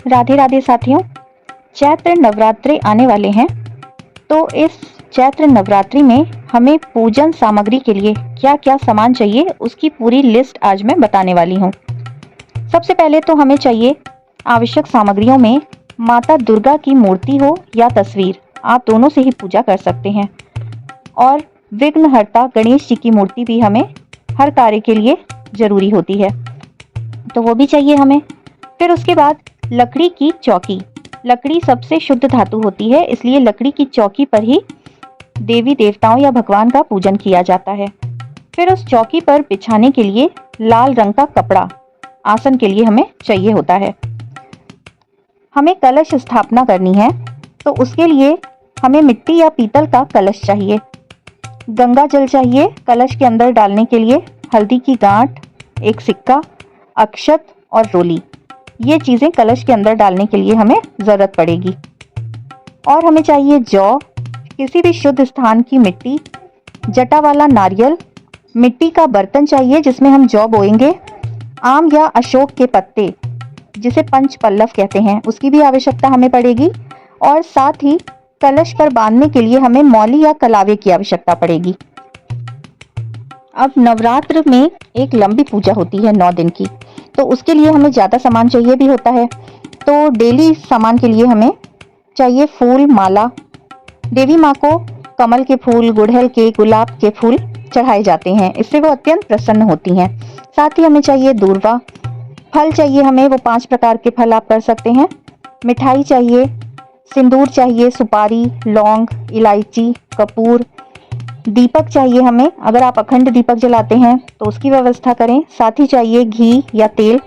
राधे राधे साथियों, चैत्र नवरात्रि आने वाले हैं। तो इस चैत्र नवरात्रि में हमें पूजन सामग्री के लिए क्या क्या सामान चाहिए उसकी पूरी लिस्ट आज मैं बताने वाली हूँ। सबसे पहले तो हमें चाहिए आवश्यक सामग्रियों में माता दुर्गा की मूर्ति हो या तस्वीर, आप दोनों से ही पूजा कर सकते हैं। और विघ्नहर्ता गणेश जी की मूर्ति भी हमें हर कार्य के लिए जरूरी होती है, तो वो भी चाहिए हमें। फिर उसके बाद लकड़ी की चौकी। लकड़ी सबसे शुद्ध धातु होती है, इसलिए लकड़ी की चौकी पर ही देवी देवताओं या भगवान का पूजन किया जाता है। फिर उस चौकी पर बिछाने के लिए लाल रंग का कपड़ा आसन के लिए हमें चाहिए होता है। हमें कलश स्थापना करनी है, तो उसके लिए हमें मिट्टी या पीतल का कलश चाहिए। गंगा जल चाहिए कलश के अंदर डालने के लिए, हल्दी की गांठ, एक सिक्का, अक्षत और रोली, ये चीज़ें कलश के अंदर डालने के लिए हमें ज़रूरत पड़ेगी। और हमें चाहिए जौ, किसी भी शुद्ध स्थान की मिट्टी, जटा वाला नारियल, मिट्टी का बर्तन चाहिए जिसमें हम जौ बोएंगे, आम या अशोक के पत्ते जिसे पंच पल्लव कहते हैं उसकी भी आवश्यकता हमें पड़ेगी। और साथ ही कलश पर बांधने के लिए हमें मौली या कलावे की आवश्यकता पड़ेगी। अब नवरात्र में एक लंबी पूजा होती है 9 दिन की, तो उसके लिए हमें ज़्यादा सामान चाहिए भी होता है। तो डेली सामान के लिए हमें चाहिए फूल माला। देवी माँ को कमल के फूल, गुड़हल के, गुलाब के फूल चढ़ाए जाते हैं, इससे वो अत्यंत प्रसन्न होती हैं। साथ ही हमें चाहिए दूर्वा। फल चाहिए हमें, वो 5 प्रकार के फल आप कर सकते हैं। मिठाई चाहिए, सिंदूर चाहिए, सुपारी, लौंग, इलायची, कपूर। दीपक चाहिए हमें, अगर आप अखंड दीपक जलाते हैं तो उसकी व्यवस्था करें। साथ ही चाहिए घी या तेल।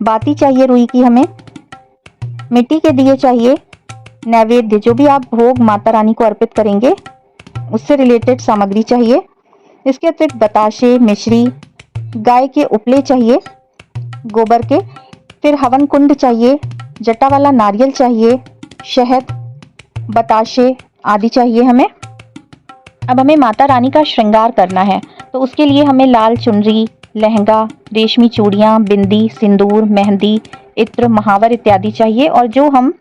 बाती चाहिए रुई की हमें। मिट्टी के दिए चाहिए। नैवेद्य, जो भी आप भोग माता रानी को अर्पित करेंगे उससे रिलेटेड सामग्री चाहिए। इसके अतिरिक्त बताशे, मिश्री, गाय के उपले चाहिए गोबर के। फिर हवन कुंड चाहिए, जटा वाला नारियल चाहिए, शहद, बताशे आदि चाहिए हमें। अब हमें माता रानी का श्रृंगार करना है, तो उसके लिए हमें लाल चुनरी, लहंगा, रेशमी चूड़ियाँ, बिंदी, सिंदूर, मेहंदी, इत्र, महावर इत्यादि चाहिए। और जो हम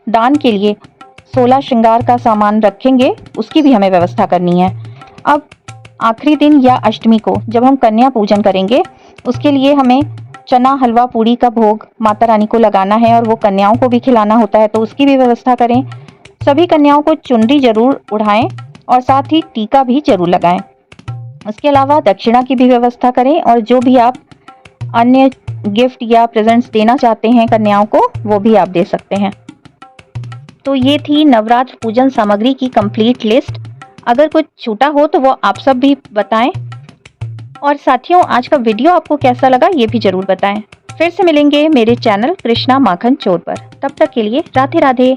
दान के लिए 16 श्रृंगार का सामान रखेंगे उसकी भी हमें व्यवस्था करनी है। अब आखिरी दिन या अष्टमी को जब हम कन्या पूजन करेंगे उसके लिए हमें चना, हलवा, पूड़ी का भोग माता रानी को लगाना है और वो कन्याओं को भी खिलाना होता है, तो उसकी भी व्यवस्था करें। सभी कन्याओं को चुनरी जरूर उड़ाएं और साथ ही टीका भी जरूर लगाएं। उसके अलावा दक्षिणा की भी व्यवस्था करें और जो भी आप अन्य गिफ्ट या प्रेजेंट्स देना चाहते हैं कन्याओं को वो भी आप दे सकते हैं। तो ये थी नवरात्र पूजन सामग्री की कंप्लीट लिस्ट। अगर कुछ छूटा हो तो वो आप सब भी बताएं। और साथियों, आज का वीडियो आपको कैसा लगा ये भी जरूर बताएं। फिर से मिलेंगे मेरे चैनल कृष्णा माखन चोर पर। तब तक के लिए राधे राधे।